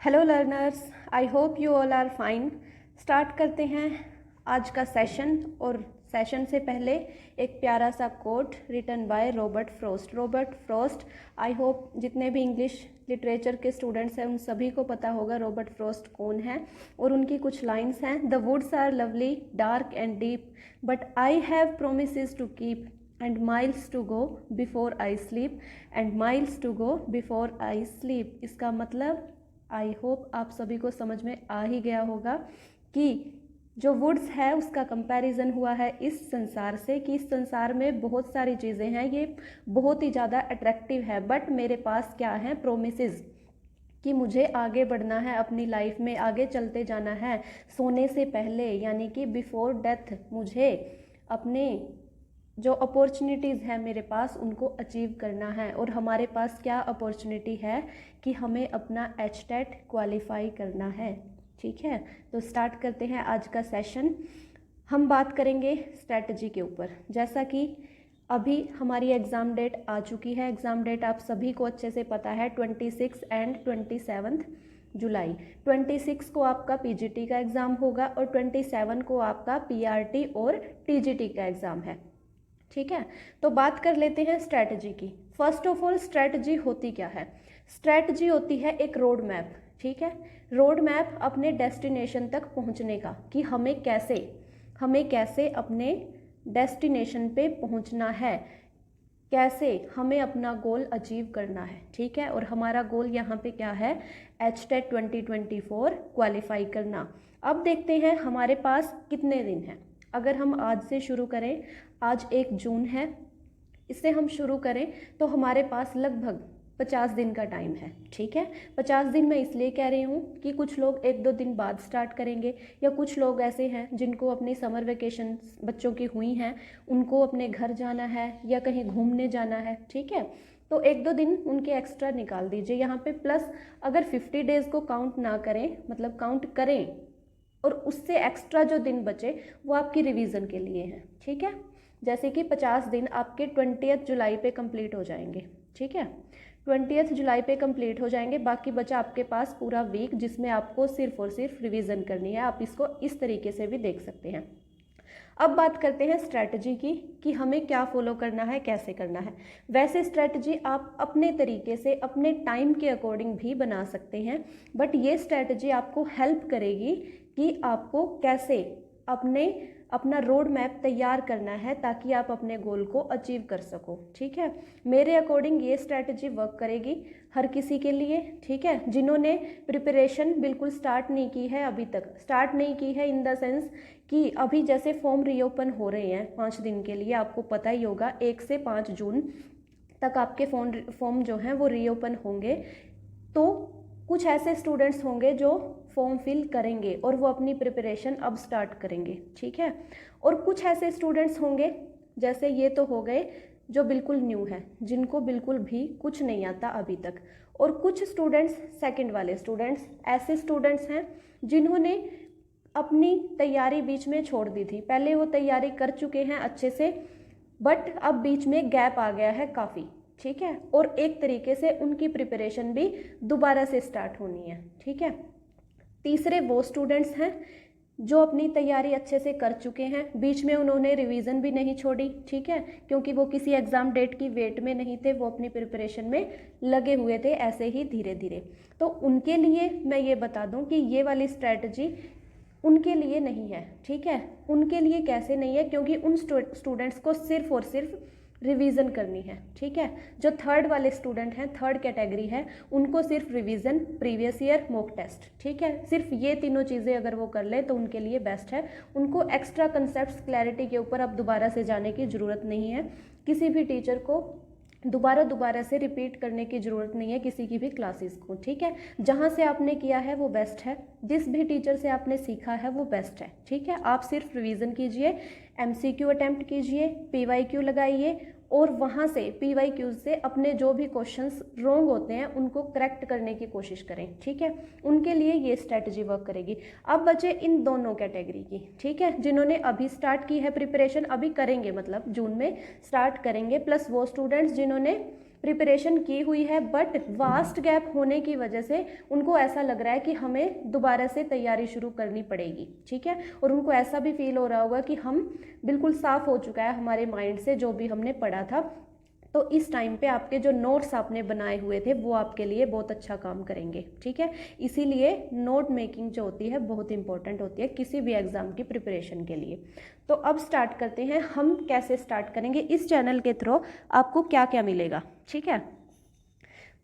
Hello learners, I hope you all are fine. Start करते हैं आज का सेशन। और सेशन से पहले एक प्यारा सा quote written by Robert Frost. Robert Frost, I hope जितने भी इंग्लिश लिटरेचर के स्टूडेंट्स हैं उन सभी को पता होगा रॉबर्ट फ्रॉस्ट कौन है। और उनकी कुछ लाइन्स हैं। The woods are lovely, dark and deep, but I have promises to keep, and miles to go before I sleep, and miles to go before I sleep। इसका मतलब आई होप आप सभी को समझ में आ ही गया होगा कि जो वुड्स है उसका कंपैरिजन हुआ है इस संसार से, कि इस संसार में बहुत सारी चीज़ें हैं, ये बहुत ही ज़्यादा अट्रैक्टिव है, बट मेरे पास क्या है, प्रोमिसेस, कि मुझे आगे बढ़ना है, अपनी लाइफ में आगे चलते जाना है सोने से पहले, यानी कि बिफोर डेथ मुझे अपने जो अपॉर्चुनिटीज़ है मेरे पास उनको अचीव करना है। और हमारे पास क्या अपॉर्चुनिटी है कि हमें अपना HTET क्वालिफाई करना है। ठीक है, तो स्टार्ट करते हैं आज का सेशन। हम बात करेंगे स्ट्रैटेजी के ऊपर। जैसा कि अभी हमारी एग्ज़ाम डेट आ चुकी है। एग्ज़ाम डेट आप सभी को अच्छे से पता है, 26 एंड 27 जुलाई। 26 को आपका PGT का एग्ज़ाम होगा और 27 को आपका PRT और TGT का एग्ज़ाम है। ठीक है, तो बात कर लेते हैं स्ट्रैटेजी की। फर्स्ट ऑफ ऑल, स्ट्रैटेजी होती क्या है? स्ट्रैटेजी होती है एक रोड मैप। ठीक है, रोड मैप अपने डेस्टिनेशन तक पहुंचने का, कि हमें कैसे अपने डेस्टिनेशन पे पहुंचना है, कैसे हमें अपना गोल अचीव करना है। ठीक है, और हमारा गोल यहाँ पे क्या है, HTET 2024 क्वालिफाई करना। अब देखते हैं हमारे पास कितने दिन हैं। अगर हम आज से शुरू करें, आज 1 जून है, इससे हम शुरू करें तो हमारे पास लगभग 50 दिन का टाइम है। ठीक है, 50 दिन मैं इसलिए कह रही हूँ कि कुछ लोग 1-2 दिन बाद स्टार्ट करेंगे, या कुछ लोग ऐसे हैं जिनको अपनी समर वेकेशन बच्चों की हुई हैं, उनको अपने घर जाना है या कहीं घूमने जाना है। ठीक है, तो 1-2 दिन उनके एक्स्ट्रा निकाल दीजिए यहाँ पे। प्लस अगर 50 डेज़ को काउंट ना करें, मतलब काउंट करें और उससे एक्स्ट्रा जो दिन बचे वो आपकी रिवीजन के लिए हैं। ठीक है, जैसे कि 50 दिन आपके 20 जुलाई पे कंप्लीट हो जाएंगे। ठीक है, 20 जुलाई पे कंप्लीट हो जाएंगे। बाकी बचा आपके पास पूरा वीक, जिसमें आपको सिर्फ और सिर्फ रिवीजन करनी है। आप इसको इस तरीके से भी देख सकते हैं। अब बात करते हैं स्ट्रैटेजी की, कि हमें क्या फॉलो करना है, कैसे करना है। वैसे स्ट्रैटेजी आप अपने तरीके से अपने टाइम के अकॉर्डिंग भी बना सकते हैं, बट ये स्ट्रैटेजी आपको हेल्प करेगी कि आपको कैसे अपना रोड मैप तैयार करना है, ताकि आप अपने गोल को अचीव कर सको। ठीक है, मेरे अकॉर्डिंग ये स्ट्रैटेजी वर्क करेगी हर किसी के लिए। ठीक है, जिन्होंने प्रिपरेशन बिल्कुल स्टार्ट नहीं की है, अभी तक स्टार्ट नहीं की है, इन द सेंस कि अभी जैसे फॉर्म रीओपन हो रहे हैं 5 दिन के लिए, आपको पता ही होगा 1 से 5 जून तक आपके फॉर्म जो हैं वो रीओपन होंगे। तो कुछ ऐसे स्टूडेंट्स होंगे जो फॉर्म फिल करेंगे और वो अपनी प्रिपरेशन अब स्टार्ट करेंगे। ठीक है, और कुछ ऐसे स्टूडेंट्स होंगे, जैसे ये तो हो गए जो बिल्कुल न्यू है, जिनको बिल्कुल भी कुछ नहीं आता अभी तक। और कुछ स्टूडेंट्स, सेकंड वाले स्टूडेंट्स, ऐसे स्टूडेंट्स हैं जिन्होंने अपनी तैयारी बीच में छोड़ दी थी। पहले वो तैयारी कर चुके हैं अच्छे से, बट अब बीच में गैप आ गया है काफ़ी। ठीक है, और एक तरीके से उनकी प्रिपरेशन भी दोबारा से स्टार्ट होनी है। ठीक है, तीसरे वो स्टूडेंट्स हैं जो अपनी तैयारी अच्छे से कर चुके हैं, बीच में उन्होंने रिवीजन भी नहीं छोड़ी। ठीक है, क्योंकि वो किसी एग्ज़ाम डेट की वेट में नहीं थे, वो अपनी प्रिपरेशन में लगे हुए थे ऐसे ही धीरे धीरे। तो उनके लिए मैं ये बता दूं कि ये वाली स्ट्रैटेजी उनके लिए नहीं है। ठीक है, उनके लिए कैसे नहीं है, क्योंकि उन स्टूडेंट्स को सिर्फ और सिर्फ रिवीजन करनी है। ठीक है, जो थर्ड वाले स्टूडेंट हैं, थर्ड कैटेगरी है, उनको सिर्फ revision, previous year, mock test. ठीक है, सिर्फ ये तीनों चीज़ें अगर वो कर ले तो उनके लिए बेस्ट है। उनको एक्स्ट्रा कंसेप्ट्स क्लैरिटी के ऊपर अब दोबारा से जाने की ज़रूरत नहीं है। किसी भी टीचर को दोबारा से रिपीट करने की ज़रूरत नहीं है किसी की भी क्लासेस को। ठीक है, जहाँ से आपने किया है वो बेस्ट है, जिस भी टीचर से आपने सीखा है वो बेस्ट है। ठीक है, आप सिर्फ रिवीजन कीजिए, MCQ अटेम्प्ट कीजिए, PYQ लगाइए, और वहाँ से PYQ से अपने जो भी क्वेश्चंस रॉन्ग होते हैं उनको करेक्ट करने की कोशिश करें। ठीक है, उनके लिए ये स्ट्रैटेजी वर्क करेगी। अब बचे इन दोनों कैटेगरी की। ठीक है, जिन्होंने अभी स्टार्ट की है प्रिपरेशन, अभी करेंगे, मतलब जून में स्टार्ट करेंगे, प्लस वो स्टूडेंट्स जिन्होंने प्रिपरेशन की हुई है, बट वास्ट गैप होने की वजह से उनको ऐसा लग रहा है कि हमें दोबारा से तैयारी शुरू करनी पड़ेगी, ठीक है। और उनको ऐसा भी फील हो रहा होगा कि हम बिल्कुल साफ़ हो चुका है हमारे माइंड से जो भी हमने पढ़ा था। तो इस टाइम पे आपके जो नोट्स आपने बनाए हुए थे वो आपके लिए बहुत अच्छा काम करेंगे, ठीक है। इसीलिए नोट मेकिंग जो होती है बहुत इंपॉर्टेंट होती है किसी भी एग्ज़ाम की प्रिपरेशन के लिए। तो अब स्टार्ट करते हैं, हम कैसे स्टार्ट करेंगे, इस चैनल के थ्रू आपको क्या क्या मिलेगा, ठीक है।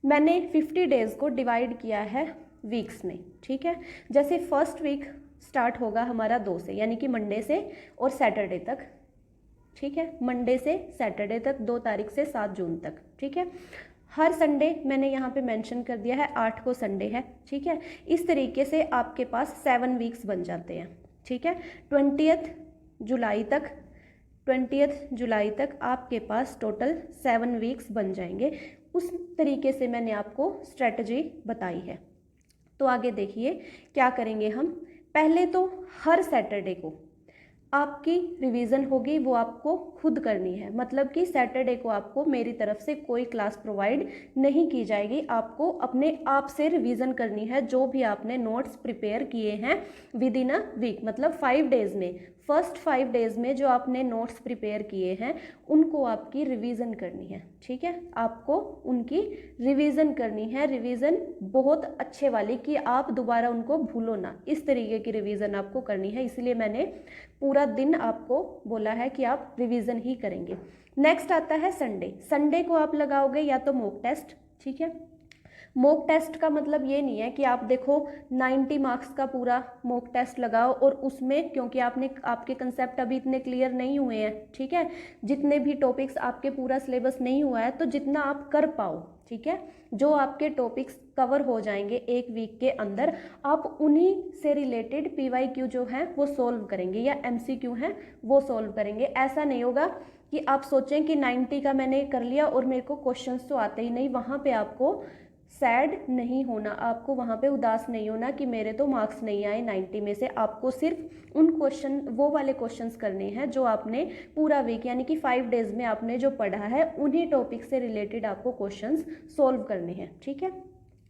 मैंने 50 डेज़ को डिवाइड किया है वीक्स में, ठीक है। जैसे फर्स्ट वीक स्टार्ट होगा हमारा 2 से, यानी कि मंडे से और सैटरडे तक, ठीक है। मंडे से सैटरडे तक, 2 तारीख से 7 जून तक, ठीक है। हर संडे मैंने यहाँ पे मेंशन कर दिया है, 8 को संडे है, ठीक है। इस तरीके से आपके पास 7 वीक्स बन जाते हैं, ठीक है। 20 जुलाई तक 20 जुलाई तक आपके पास टोटल 7 वीक्स बन जाएंगे। उस तरीके से मैंने आपको स्ट्रेटजी बताई है। तो आगे देखिए क्या करेंगे हम। पहले तो हर सैटरडे को आपकी रिवीजन होगी, वो आपको खुद करनी है। मतलब कि सैटरडे को आपको मेरी तरफ से कोई क्लास प्रोवाइड नहीं की जाएगी, आपको अपने आप से रिवीजन करनी है। जो भी आपने नोट्स प्रिपेयर किए हैं विद इन अ वीक, मतलब 5 डेज़ में, फर्स्ट 5 डेज़ में जो आपने नोट्स प्रिपेयर किए हैं उनको आपकी रिवीजन करनी है, ठीक है। आपको उनकी रिवीजन करनी है, रिवीजन बहुत अच्छे वाली, कि आप दोबारा उनको भूलो ना, इस तरीके की रिवीजन आपको करनी है। इसलिए मैंने पूरा दिन आपको बोला है कि आप रिवीजन ही करेंगे। नेक्स्ट आता है संडे। संडे को आप लगाओगे या तो मॉक टेस्ट, ठीक है। मॉक टेस्ट का मतलब ये नहीं है कि आप देखो 90 मार्क्स का पूरा मॉक टेस्ट लगाओ और उसमें, क्योंकि आपके कंसेप्ट अभी इतने क्लियर नहीं हुए हैं, ठीक है, जितने भी टॉपिक्स आपके पूरा सिलेबस नहीं हुआ है, तो जितना आप कर पाओ, ठीक है, जो आपके टॉपिक्स कवर हो जाएंगे एक वीक के अंदर, आप उन्हीं से रिलेटेड PYQ जो है वो सॉल्व करेंगे या MCQ हैं वो सॉल्व करेंगे। ऐसा नहीं होगा कि आप सोचें कि 90 का मैंने कर लिया और मेरे को क्वेश्चंस तो आते ही नहीं। वहाँ पे आपको सैड नहीं होना, आपको वहाँ पे उदास नहीं होना कि मेरे तो मार्क्स नहीं आए 90 में से। आपको सिर्फ उन क्वेश्चन, वो वाले क्वेश्चंस करने हैं जो आपने पूरा वीक यानी कि 5 डेज़ में आपने जो पढ़ा है, उन्हीं टॉपिक से रिलेटेड आपको क्वेश्चंस सॉल्व करने हैं, ठीक है।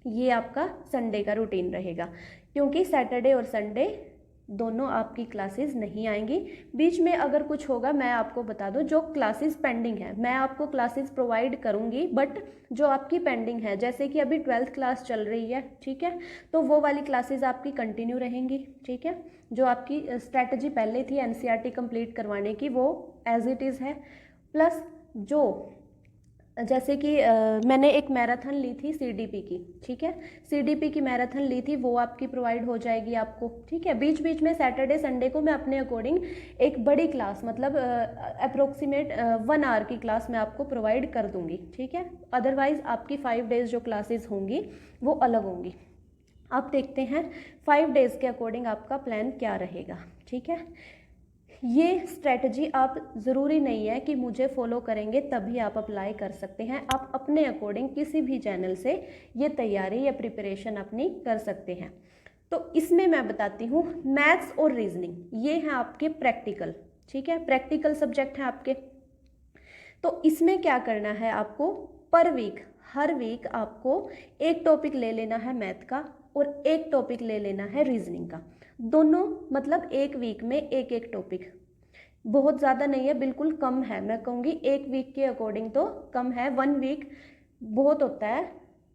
ये आपका संडे का रूटीन रहेगा, क्योंकि सैटरडे और संडे दोनों आपकी क्लासेस नहीं आएंगी। बीच में अगर कुछ होगा मैं आपको बता दूं, जो क्लासेस पेंडिंग है मैं आपको क्लासेस प्रोवाइड करूंगी, बट जो आपकी पेंडिंग है, जैसे कि अभी 12th क्लास चल रही है, ठीक है, तो वो वाली क्लासेस आपकी कंटिन्यू रहेंगी, ठीक है। जो आपकी स्ट्रैटेजी पहले थी NCERT कंप्लीट करवाने की, वो एज इट इज़ है। प्लस जो जैसे कि मैंने एक मैराथन ली थी CDP की, ठीक है, CDP की मैराथन ली थी, वो आपकी प्रोवाइड हो जाएगी आपको, ठीक है। बीच बीच में सैटरडे संडे को मैं अपने अकॉर्डिंग एक बड़ी क्लास, मतलब अप्रोक्सीमेट 1 आवर की क्लास मैं आपको प्रोवाइड कर दूंगी, ठीक है। अदरवाइज आपकी 5 डेज़ जो क्लासेस होंगी वो अलग होंगी। अब देखते हैं 5 डेज़ के अकॉर्डिंग आपका प्लान क्या रहेगा, ठीक है। ये स्ट्रेटजी आप ज़रूरी नहीं है कि मुझे फॉलो करेंगे तभी आप अप्लाई कर सकते हैं। आप अपने अकॉर्डिंग किसी भी चैनल से ये तैयारी या प्रिपरेशन अपनी कर सकते हैं। तो इसमें मैं बताती हूँ, मैथ्स और रीजनिंग ये हैं आपके प्रैक्टिकल, ठीक है, प्रैक्टिकल सब्जेक्ट हैं आपके। तो इसमें क्या करना है आपको, पर वीक, हर वीक आपको एक टॉपिक ले लेना है मैथ का और एक टॉपिक ले लेना है रीजनिंग का। दोनों मतलब एक वीक में एक एक टॉपिक, बहुत ज़्यादा नहीं है, बिल्कुल कम है, मैं कहूँगी एक वीक के अकॉर्डिंग तो कम है। 1 वीक बहुत होता है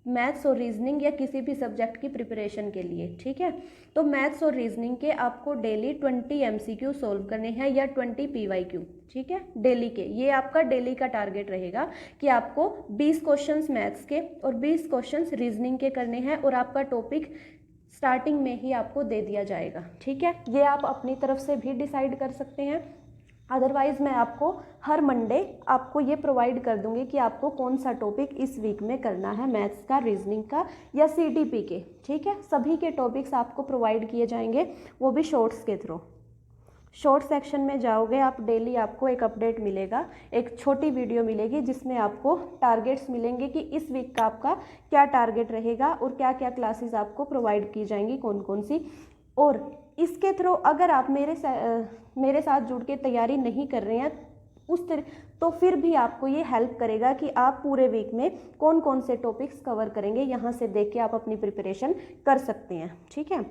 मैथ्स और रीजनिंग या किसी भी सब्जेक्ट की प्रिपरेशन के लिए, ठीक है। तो मैथ्स और रीजनिंग के आपको डेली 20 MCQ सॉल्व करने हैं या 20 PYQ, ठीक है, डेली के। ये आपका डेली का टारगेट रहेगा कि आपको 20 क्वेश्चंस मैथ्स के और 20 क्वेश्चंस रीजनिंग के करने हैं, और आपका टॉपिक स्टार्टिंग में ही आपको दे दिया जाएगा, ठीक है। ये आप अपनी तरफ से भी डिसाइड कर सकते हैं। अदरवाइज़ मैं आपको हर मंडे आपको ये प्रोवाइड कर दूंगी कि आपको कौन सा टॉपिक इस वीक में करना है, मैथ्स का, रीजनिंग का या CDP के, ठीक है। सभी के टॉपिक्स आपको प्रोवाइड किए जाएंगे, वो भी शॉर्ट्स के थ्रू। शॉर्ट सेक्शन में जाओगे आप, डेली आपको एक अपडेट मिलेगा, एक छोटी वीडियो मिलेगी जिसमें आपको टारगेट्स मिलेंगे कि इस वीक का आपका क्या टारगेट रहेगा और क्या क्या क्लासेस आपको प्रोवाइड की जाएंगी, कौन कौन सी। और इसके थ्रू अगर आप मेरे साथ जुड़ के तैयारी नहीं कर रहे हैं उस तरह, तो फिर भी आपको ये हेल्प करेगा कि आप पूरे वीक में कौन कौन से टॉपिक्स कवर करेंगे, यहाँ से देख के आप अपनी प्रिपरेशन कर सकते हैं। ठीक है,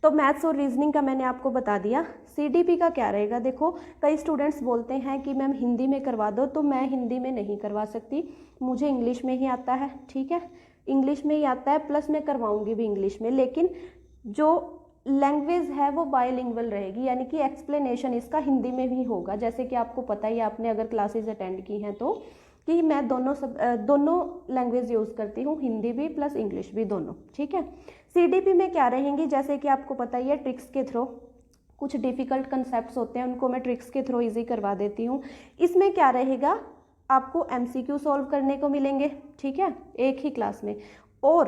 तो मैथ्स और रीजनिंग का मैंने आपको बता दिया। सीडीपी का क्या रहेगा, देखो कई स्टूडेंट्स बोलते हैं कि मैम हिंदी में करवा दो, तो मैं हिंदी में नहीं करवा सकती, मुझे इंग्लिश में ही आता है। ठीक है, इंग्लिश में ही आता है, प्लस मैं करवाऊंगी भी इंग्लिश में, लेकिन जो लैंग्वेज है वो बायलिंगुअल रहेगी, यानी कि एक्सप्लेनेशन इसका हिंदी में भी होगा। जैसे कि आपको पता ही, आपने अगर क्लासेज अटेंड की हैं तो, कि मैं दोनों लैंग्वेज यूज़ करती हूँ, हिंदी भी प्लस इंग्लिश भी, दोनों। ठीक है, सीडीपी में क्या रहेंगी, जैसे कि आपको पता ही है, ट्रिक्स के थ्रू, कुछ डिफ़िकल्ट कंसेप्ट्स होते हैं उनको मैं ट्रिक्स के थ्रू इजी करवा देती हूँ। इसमें क्या रहेगा, आपको एमसीक्यू सॉल्व करने को मिलेंगे। ठीक है, एक ही क्लास में, और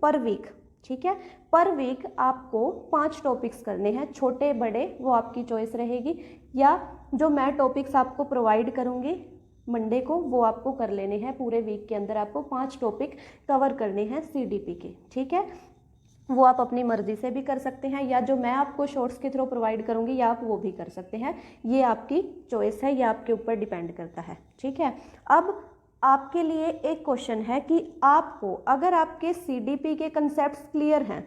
पर वीक। ठीक है, पर वीक आपको 5 टॉपिक्स करने हैं, छोटे बड़े वो आपकी चॉइस रहेगी, या जो मैं टॉपिक्स आपको प्रोवाइड करूँगी मंडे को वो आपको कर लेने हैं। पूरे वीक के अंदर आपको 5 टॉपिक कवर करने हैं सीडीपी के। ठीक है, वो आप अपनी मर्जी से भी कर सकते हैं, या जो मैं आपको शॉर्ट्स के थ्रू प्रोवाइड करूँगी या आप वो भी कर सकते हैं, ये आपकी चॉइस है, ये आपके ऊपर डिपेंड करता है। ठीक है, अब आपके लिए एक क्वेश्चन है कि आपको, अगर आपके सीडीपी के कंसेप्ट्स क्लियर हैं,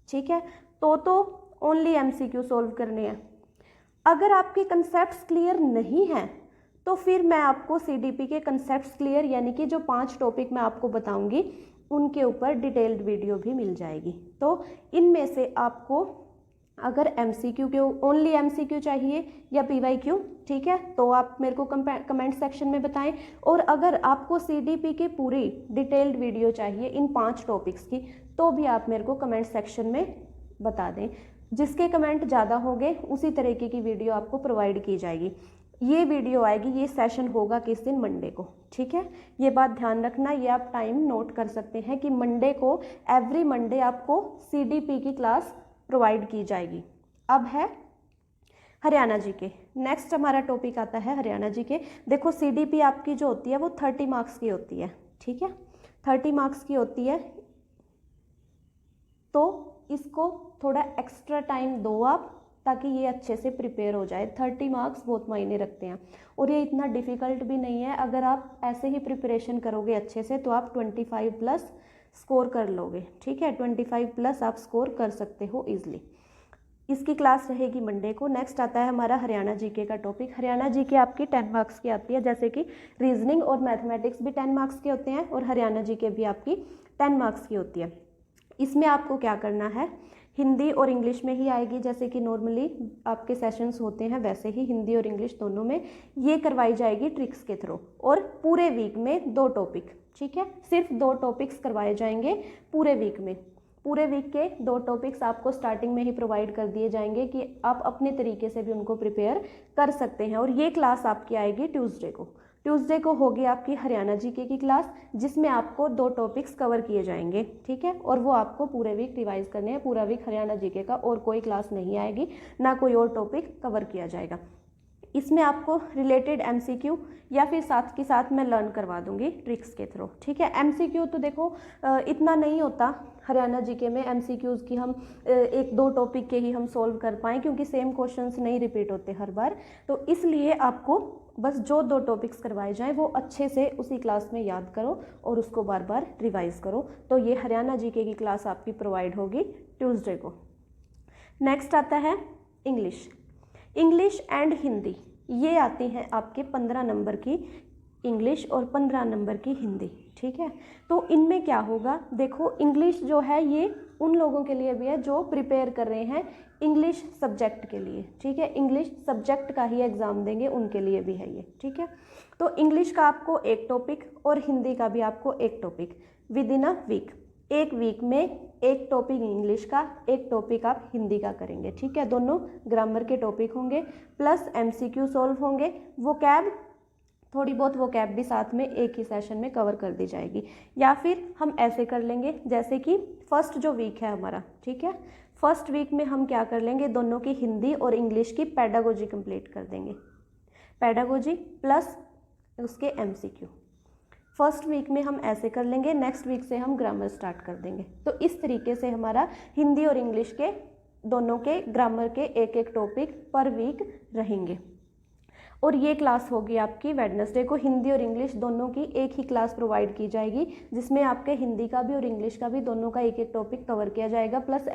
ठीक है, तो ओनली एमसीक्यू सॉल्व करने हैं। अगर आपके कंसेप्ट्स क्लियर नहीं हैं तो फिर मैं आपको सीडीपी के कंसेप्ट्स क्लियर, यानी कि जो 5 टॉपिक मैं आपको बताऊंगी उनके ऊपर डिटेल्ड वीडियो भी मिल जाएगी। तो इनमें से आपको अगर एमसीक्यू के ओनली एमसीक्यू चाहिए या पीवाईक्यू, ठीक है, तो आप मेरे को कमेंट सेक्शन में बताएं। और अगर आपको सीडीपी की पूरी डिटेल्ड वीडियो चाहिए इन 5 टॉपिक्स की, तो भी आप मेरे को कमेंट सेक्शन में बता दें। जिसके कमेंट ज़्यादा होंगे उसी तरीके की वीडियो आपको प्रोवाइड की जाएगी। ये वीडियो आएगी, ये सेशन होगा किस दिन, मंडे को। ठीक है, ये बात ध्यान रखना, ये आप टाइम नोट कर सकते हैं कि मंडे को, एवरी मंडे आपको सीडीपी की क्लास प्रोवाइड की जाएगी। अब है हरियाणा जी के, नेक्स्ट हमारा टॉपिक आता है हरियाणा जी के। देखो सीडीपी आपकी जो होती है वो 30 मार्क्स की होती है। ठीक है, 30 मार्क्स की होती है, तो इसको थोड़ा एक्स्ट्रा टाइम दो आप, ताकि ये अच्छे से प्रिपेयर हो जाए। 30 मार्क्स बहुत मायने रखते हैं, और ये इतना डिफ़िकल्ट भी नहीं है। अगर आप ऐसे ही प्रिपरेशन करोगे अच्छे से तो आप 25+ स्कोर कर लोगे। ठीक है, 25+ आप स्कोर कर सकते हो ईजिली। इसकी क्लास रहेगी मंडे को। नेक्स्ट आता है हमारा हरियाणा जीके का टॉपिक। हरियाणा जीके आपकी 10 मार्क्स की आती है, जैसे कि रीजनिंग और मैथमेटिक्स भी 10 मार्क्स के होते हैं, और हरियाणा जीके भी आपकी 10 मार्क्स की होती है। इसमें आपको क्या करना है, हिंदी और इंग्लिश में ही आएगी, जैसे कि नॉर्मली आपके सेशंस होते हैं वैसे ही हिंदी और इंग्लिश दोनों में ये करवाई जाएगी ट्रिक्स के थ्रू। और पूरे वीक में 2 टॉपिक, ठीक है, सिर्फ 2 टॉपिक्स करवाए जाएंगे पूरे वीक में। पूरे वीक के 2 टॉपिक्स आपको स्टार्टिंग में ही प्रोवाइड कर दिए जाएंगे कि आप अपने तरीके से भी उनको प्रिपेयर कर सकते हैं। और ये क्लास आपकी आएगी ट्यूसडे को होगी आपकी हरियाणा जीके की क्लास, जिसमें आपको 2 टॉपिक्स कवर किए जाएंगे। ठीक है, और वो आपको पूरे वीक रिवाइज करने हैं। पूरा वीक हरियाणा जीके का और कोई क्लास नहीं आएगी, ना कोई और टॉपिक कवर किया जाएगा। इसमें आपको रिलेटेड एमसीक्यू या फिर साथ के साथ मैं लर्न करवा दूंगी ट्रिक्स के थ्रू। ठीक है, एमसीक्यू तो देखो इतना नहीं होता हरियाणा जीके में एमसीक्यूज़ की, हम 1-2 टॉपिक के ही हम सॉल्व कर पाएँ, क्योंकि सेम क्वेश्चंस नहीं रिपीट होते हर बार। तो इसलिए आपको बस जो 2 टॉपिक्स करवाए जाएं वो अच्छे से उसी क्लास में याद करो और उसको बार बार रिवाइज करो। तो ये हरियाणा जीके की क्लास आपकी प्रोवाइड होगी ट्यूसडे को। नेक्स्ट आता है इंग्लिश एंड हिंदी। ये आती हैं आपके 15 नंबर की इंग्लिश और 15 नंबर की हिंदी। ठीक है, तो इनमें क्या होगा, देखो इंग्लिश जो है ये उन लोगों के लिए भी है जो प्रिपेयर कर रहे हैं इंग्लिश सब्जेक्ट के लिए। ठीक है, इंग्लिश सब्जेक्ट का ही एग्ज़ाम देंगे उनके लिए भी है ये। ठीक है, तो इंग्लिश का आपको 1 टॉपिक और हिंदी का भी आपको 1 topic within a week. 1 week में 1 टॉपिक इंग्लिश का, 1 टॉपिक आप हिंदी का करेंगे। ठीक है, दोनों ग्रामर के टॉपिक होंगे, प्लस एमसीक्यू सॉल्व होंगे, वोकैब थोड़ी बहुत वोकैब भी साथ में एक ही सेशन में कवर कर दी जाएगी। या फिर हम ऐसे कर लेंगे, जैसे कि फर्स्ट जो वीक है हमारा, ठीक है, फर्स्ट वीक में हम क्या कर लेंगे, दोनों की हिंदी और इंग्लिश की पेडागोजी कंप्लीट कर देंगे। पेडागोजी प्लस उसके एमसीक्यू फर्स्ट वीक में हम ऐसे कर लेंगे। नेक्स्ट वीक से हम ग्रामर स्टार्ट कर देंगे। तो इस तरीके से हमारा हिंदी और इंग्लिश के दोनों के ग्रामर के एक एक टॉपिक पर वीक रहेंगे। और ये क्लास होगी आपकी वेडनेसडे को। हिंदी और इंग्लिश दोनों की एक ही क्लास प्रोवाइड की जाएगी, जिसमें आपके हिंदी का भी और इंग्लिश का भी दोनों का एक एक टॉपिक कवर किया जाएगा, प्लस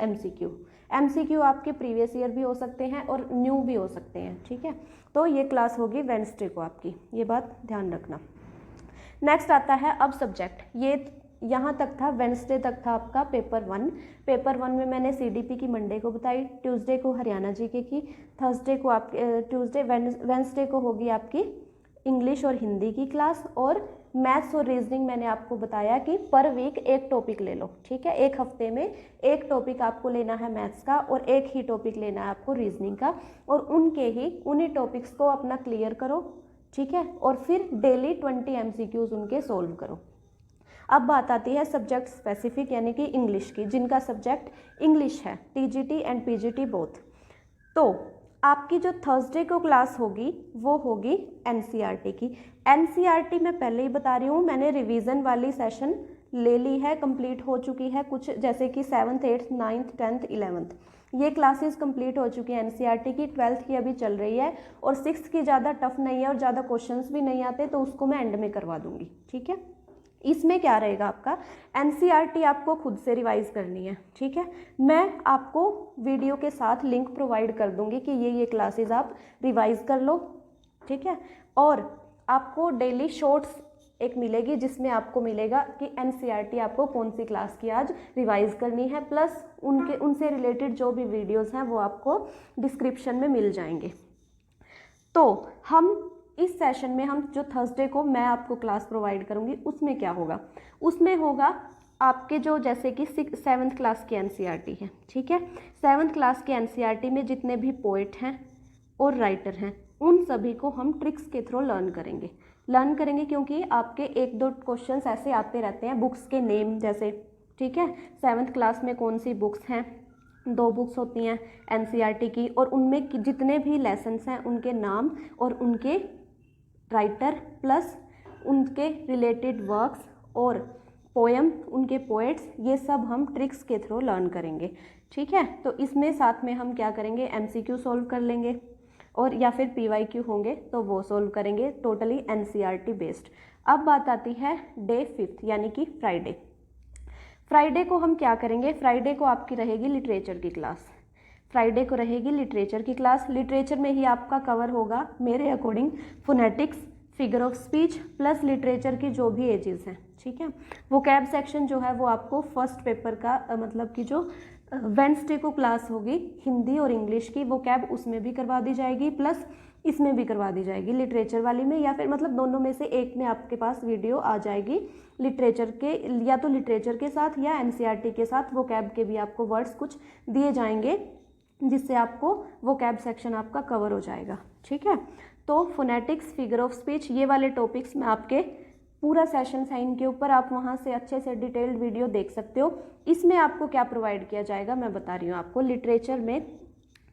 एमसीक्यू आपके प्रीवियस ईयर भी हो सकते हैं और न्यू भी हो सकते हैं, ठीक है। तो ये क्लास होगी वेडनेसडे को आपकी, ये बात ध्यान रखना। नेक्स्ट आता है अब सब्जेक्ट। ये यहाँ तक था, वेडनेसडे तक था आपका पेपर 1। पेपर 1 में मैंने सीडीपी की मंडे को बताई, ट्यूसडे को हरियाणा जीके की, थर्सडे को आप वेडनेसडे को होगी आपकी इंग्लिश और हिंदी की क्लास, और मैथ्स और रीजनिंग मैंने आपको बताया कि पर वीक एक टॉपिक ले लो, ठीक है। एक हफ्ते में एक टॉपिक आपको लेना है मैथ्स का और एक ही टॉपिक लेना है आपको रीजनिंग का, और उन्हीं टॉपिक्स को अपना क्लियर करो, ठीक है। और फिर डेली 20 MCQs उनके सोल्व करो। अब बात आती है सब्जेक्ट स्पेसिफिक यानी कि इंग्लिश की, जिनका सब्जेक्ट इंग्लिश है, टीजीटी एंड पीजीटी बोथ। तो आपकी जो थर्सडे को क्लास होगी वो होगी एनसीईआरटी की। एनसीईआरटी मैं पहले ही बता रही हूँ, मैंने रिवीजन वाली सेशन ले ली है, कंप्लीट हो चुकी है कुछ, जैसे कि 7th 8th 9th 10th 11th ये क्लासेस कंप्लीट हो चुकी है एनसीईआरटी की। 12th की अभी चल रही है, और 6th की ज़्यादा टफ नहीं है और ज़्यादा क्वेश्चंस भी नहीं आते, तो उसको मैं एंड में करवा दूंगी, ठीक है। इसमें क्या रहेगा आपका, एनसीईआरटी आपको खुद से रिवाइज करनी है, ठीक है। मैं आपको वीडियो के साथ लिंक प्रोवाइड कर दूंगी कि ये क्लासेस आप रिवाइज कर लो, ठीक है। और आपको डेली शॉर्ट्स एक मिलेगी, जिसमें आपको मिलेगा कि एनसीईआरटी आपको कौन सी क्लास की आज रिवाइज करनी है, प्लस उनसे रिलेटेड जो भी वीडियोस हैं वो आपको डिस्क्रिप्शन में मिल जाएंगे। तो हम इस सेशन में हम जो थर्सडे को मैं आपको क्लास प्रोवाइड करूंगी, उसमें क्या होगा, उसमें होगा आपके जो जैसे कि 7th क्लास की एनसीईआरटी है, ठीक है। 7th क्लास के एनसीईआरटी में जितने भी पोएट हैं और राइटर हैं, उन सभी को हम ट्रिक्स के थ्रू लर्न करेंगे, क्योंकि आपके 1-2 क्वेश्चंस ऐसे आते रहते हैं बुक्स के नेम जैसे, ठीक है। 7th क्लास में कौन सी बुक्स हैं, 2 बुक्स होती हैं एनसीईआरटी की, और उनमें जितने भी लेसन्स हैं उनके नाम और उनके राइटर प्लस उनके रिलेटेड वर्क्स और पोएम, उनके पोएट्स, ये सब हम ट्रिक्स के थ्रू लर्न करेंगे, ठीक है। तो इसमें साथ में हम क्या करेंगे, एमसीक्यू सॉल्व कर लेंगे, और या फिर पीवाईक्यू होंगे तो वो सॉल्व करेंगे, टोटली एनसीईआरटी बेस्ड। अब बात आती है डे 5th यानी कि फ्राइडे को हम क्या करेंगे, फ्राइडे को आपकी रहेगी लिटरेचर की क्लास। लिटरेचर में ही आपका कवर होगा मेरे according phonetics, figure of speech plus literature की जो भी एजेस हैं, ठीक है। वोकैब सेक्शन जो है वो आपको फर्स्ट पेपर का मतलब कि जो वेडनेसडे को क्लास होगी हिंदी और इंग्लिश की, वोकैब उसमें भी करवा दी जाएगी, प्लस इसमें भी करवा दी जाएगी लिटरेचर वाली में, या फिर मतलब दोनों में से एक में आपके पास वीडियो आ जाएगी लिटरेचर के, या तो लिटरेचर के साथ या एनसीईआरटी के साथ वोकैब के भी आपको वर्ड्स कुछ दिए जाएंगे, जिससे आपको वोकैब सेक्शन आपका कवर हो जाएगा, ठीक है। तो फोनेटिक्स, फिगर ऑफ स्पीच, ये वाले टॉपिक्स में आपके पूरा सेशन है इनके ऊपर, आप वहाँ से अच्छे से डिटेल्ड वीडियो देख सकते हो। इसमें आपको क्या प्रोवाइड किया जाएगा मैं बता रही हूँ आपको। लिटरेचर में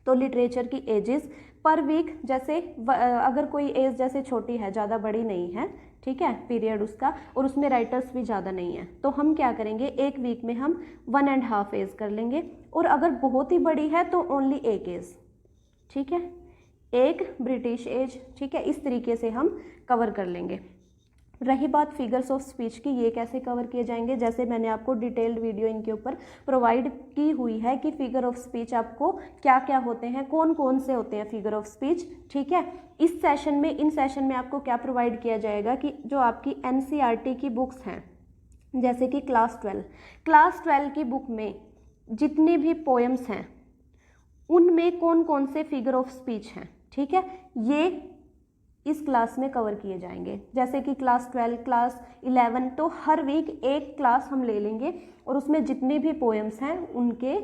तो लिटरेचर की एजेस पर वीक, जैसे अगर कोई एज जैसे छोटी है, ज़्यादा बड़ी नहीं है, ठीक है, पीरियड उसका, और उसमें राइटर्स भी ज़्यादा नहीं है, तो हम क्या करेंगे, एक वीक में हम 1.5 एज कर लेंगे, और अगर बहुत ही बड़ी है तो ओनली 1 एज, ठीक है, 1 ब्रिटिश एज, ठीक है। इस तरीके से हम कवर कर लेंगे। रही बात फिगर्स ऑफ स्पीच की, ये कैसे कवर किए जाएंगे, जैसे मैंने आपको डिटेल्ड वीडियो इनके ऊपर प्रोवाइड की हुई है कि फिगर ऑफ स्पीच आपको क्या क्या होते हैं, कौन कौन से होते हैं फिगर ऑफ स्पीच, ठीक है। इन सेशन में आपको क्या प्रोवाइड किया जाएगा कि जो आपकी एनसीईआरटी की बुक्स हैं, जैसे कि क्लास 12 की बुक में जितने भी पोएम्स हैं उनमें कौन कौन से फिगर ऑफ स्पीच हैं, ठीक है, ये इस क्लास में कवर किए जाएंगे। जैसे कि क्लास 12, क्लास 11, तो हर वीक एक क्लास हम ले लेंगे, और उसमें जितने भी पोएम्स हैं उनके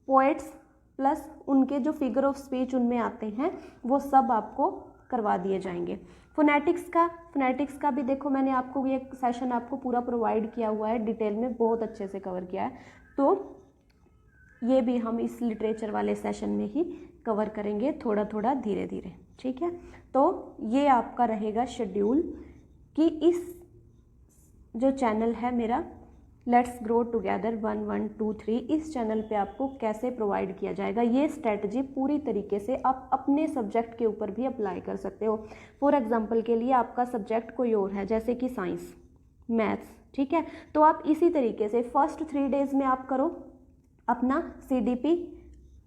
पोएट्स प्लस उनके जो फिगर ऑफ स्पीच उनमें आते हैं वो सब आपको करवा दिए जाएंगे। फोनेटिक्स का भी देखो, मैंने आपको ये सेशन आपको पूरा प्रोवाइड किया हुआ है, डिटेल में बहुत अच्छे से कवर किया है, तो ये भी हम इस लिटरेचर वाले सेशन में ही कवर करेंगे, थोड़ा थोड़ा धीरे धीरे, ठीक है। तो ये आपका रहेगा शेड्यूल कि इस जो चैनल है मेरा लेट्स ग्रो टुगेदर 1 1 2 3 इस चैनल पे आपको कैसे प्रोवाइड किया जाएगा। ये स्ट्रेटजी पूरी तरीके से आप अपने सब्जेक्ट के ऊपर भी अप्लाई कर सकते हो। फॉर एग्जांपल के लिए आपका सब्जेक्ट कोई और है, जैसे कि साइंस, मैथ्स, ठीक है, तो आप इसी तरीके से फर्स्ट 3 डेज में आप करो अपना CDP,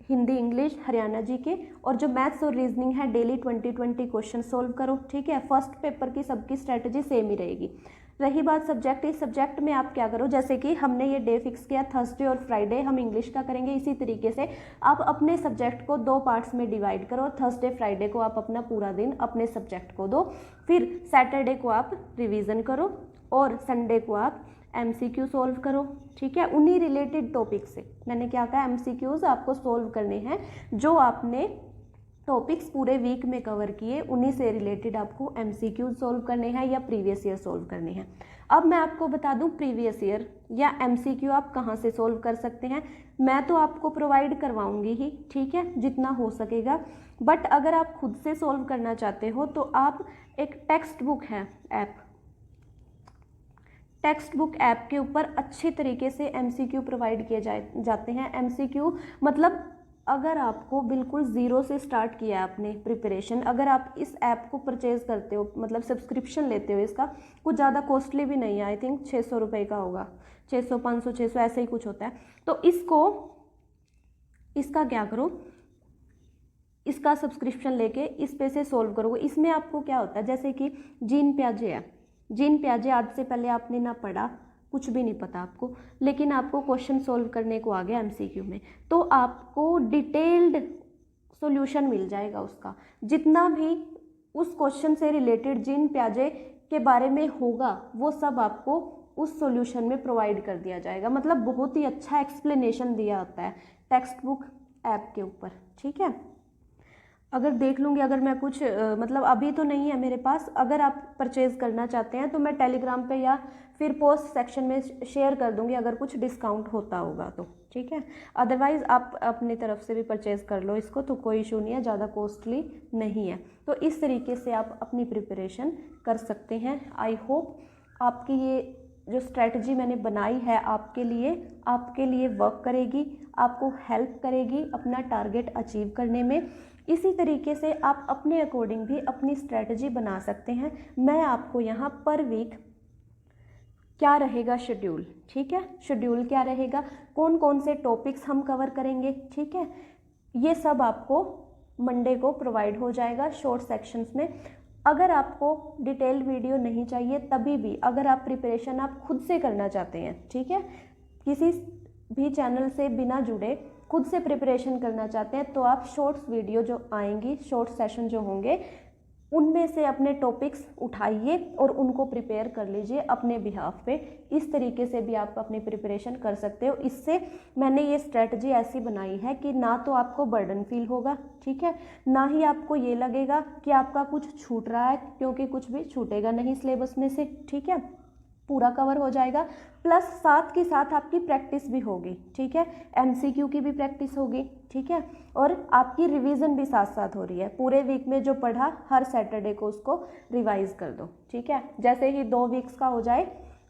Hindi, English, Haryana GK, और जो मैथ्स और रीजनिंग है डेली 20-20 क्वेश्चन सोल्व करो, ठीक है। फर्स्ट पेपर की सबकी स्ट्रेटजी सेम ही रहेगी। रही बात सब्जेक्ट, इस सब्जेक्ट में आप क्या करो, जैसे कि हमने ये डे फिक्स किया थर्सडे और फ्राइडे हम इंग्लिश का करेंगे, इसी तरीके से आप अपने सब्जेक्ट को 2 पार्ट्स में डिवाइड करो। थर्सडे फ्राइडे को आप अपना पूरा दिन अपने सब्जेक्ट को दो, फिर सैटरडे को आप रिवीजन करो और संडे को आप MCQ सोल्व करो, ठीक है। उन्हीं रिलेटेड टॉपिक से, मैंने क्या कहा, MCQs आपको सोल्व करने हैं, जो आपने टॉपिक्स पूरे वीक में कवर किए उन्हीं से रिलेटेड आपको MCQ सोल्व करने हैं या प्रीवियस ईयर सोल्व करने हैं। अब मैं आपको बता दूं प्रीवियस ईयर या MCQ आप कहां से सोल्व कर सकते हैं। मैं तो आपको प्रोवाइड करवाऊंगी ही, ठीक है, जितना हो सकेगा, बट अगर आप खुद से सोल्व करना चाहते हो तो आप एक टेक्स्ट बुक है ऐप, टेक्स्ट बुक ऐप के ऊपर अच्छे तरीके से MCQ प्रोवाइड किए जाते हैं। MCQ मतलब अगर आपको बिल्कुल ज़ीरो से स्टार्ट किया है आपने प्रिपरेशन, अगर आप इस ऐप को परचेज़ करते हो, मतलब सब्सक्रिप्शन लेते हो, इसका कुछ ज़्यादा कॉस्टली भी नहीं है, आई थिंक 600 रुपये का होगा, 600 500 600 ऐसे ही कुछ होता है। तो इसका क्या करो, इसका सब्सक्रिप्शन लेके इस पे से सोल्व करोगे। इसमें आपको क्या होता है, जैसे कि जीन प्याजे है, जीन प्याजे आज से पहले आपने ना पढ़ा, कुछ भी नहीं पता आपको, लेकिन आपको क्वेश्चन सोल्व करने को आ गया MCQ में, तो आपको डिटेल्ड सॉल्यूशन मिल जाएगा उसका, जितना भी उस क्वेश्चन से रिलेटेड जीन प्याजे के बारे में होगा वो सब आपको उस सॉल्यूशन में प्रोवाइड कर दिया जाएगा। मतलब बहुत ही अच्छा एक्सप्लेनेशन दिया होता है टेक्स्ट बुक ऐप के ऊपर, ठीक है। अगर देख लूँगी, अगर मैं कुछ मतलब अभी तो नहीं है मेरे पास, अगर आप परचेज़ करना चाहते हैं तो मैं टेलीग्राम पे या फिर पोस्ट सेक्शन में शेयर कर दूँगी अगर कुछ डिस्काउंट होता होगा तो, ठीक है। अदरवाइज़ आप अपनी तरफ से भी परचेज़ कर लो इसको, तो कोई इशू नहीं है, ज़्यादा कॉस्टली नहीं है। तो इस तरीके से आप अपनी प्रिपरेशन कर सकते हैं। आई होप आपकी ये जो स्ट्रैटेजी मैंने बनाई है आपके लिए वर्क करेगी, आपको हेल्प करेगी अपना टारगेट अचीव करने में। इसी तरीके से आप अपने अकॉर्डिंग भी अपनी स्ट्रैटेजी बना सकते हैं। मैं आपको यहाँ पर वीक क्या रहेगा शेड्यूल, ठीक है, शेड्यूल क्या रहेगा, कौन कौन से टॉपिक्स हम कवर करेंगे, ठीक है, ये सब आपको मंडे को प्रोवाइड हो जाएगा शॉर्ट सेक्शंस में। अगर आपको डिटेल्ड वीडियो नहीं चाहिए तभी भी, अगर आप प्रिपरेशन आप खुद से करना चाहते हैं, ठीक है, किसी भी चैनल से बिना जुड़े खुद से प्रिपरेशन करना चाहते हैं, तो आप शॉर्ट्स वीडियो जो आएंगी, शॉर्ट सेशन जो होंगे, उनमें से अपने टॉपिक्स उठाइए और उनको प्रिपेयर कर लीजिए अपने बिहाफ पे। इस तरीके से भी आप अपनी प्रिपरेशन कर सकते हो। इससे मैंने ये स्ट्रेटजी ऐसी बनाई है कि ना तो आपको बर्डन फील होगा, ठीक है, ना ही आपको ये लगेगा कि आपका कुछ छूट रहा है, क्योंकि कुछ भी छूटेगा नहीं सिलेबस में से, ठीक है, पूरा कवर हो जाएगा। प्लस साथ के साथ आपकी प्रैक्टिस भी होगी, ठीक है, MCQ की भी प्रैक्टिस होगी, ठीक है, और आपकी रिवीजन भी साथ साथ हो रही है। पूरे वीक में जो पढ़ा हर सैटरडे को उसको रिवाइज कर दो, ठीक है। जैसे ही 2 वीक्स का हो जाए,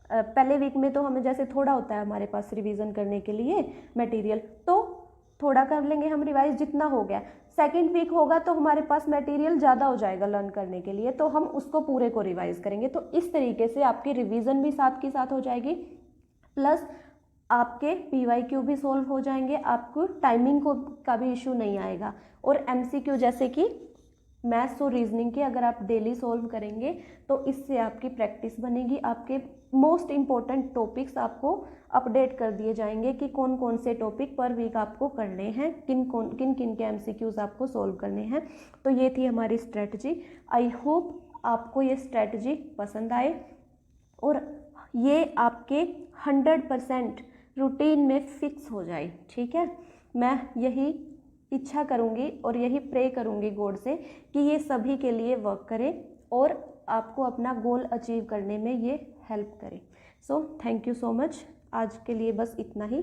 पहले वीक में तो हमें जैसे थोड़ा होता है हमारे पास रिवीजन करने के लिए मटेरियल, तो थोड़ा कर लेंगे हम रिवाइज जितना हो गया। सेकंड वीक होगा तो हमारे पास मटेरियल ज़्यादा हो जाएगा लर्न करने के लिए, तो हम उसको पूरे को रिवाइज करेंगे। तो इस तरीके से आपकी रिवीजन भी साथ की साथ हो जाएगी, प्लस आपके PYQ भी सॉल्व हो जाएंगे, आपको टाइमिंग का भी इशू नहीं आएगा। और MCQ जैसे कि मैथ्स और रीजनिंग के अगर आप डेली सॉल्व करेंगे तो इससे आपकी प्रैक्टिस बनेगी, आपके मोस्ट इम्पॉर्टेंट टॉपिक्स आपको अपडेट कर दिए जाएंगे कि कौन कौन से टॉपिक पर वीक आपको करने हैं, किन किन के MCQs आपको सॉल्व करने हैं। तो ये थी हमारी स्ट्रेटजी। आई होप आपको ये स्ट्रेटजी पसंद आए और ये आपके 100% रूटीन में फिक्स हो जाए, ठीक है। मैं यही इच्छा करूँगी और यही प्रे करूँगी गॉड से कि ये सभी के लिए वर्क करे और आपको अपना गोल अचीव करने में ये हेल्प करे। So thank you so much. आज के लिए बस इतना ही।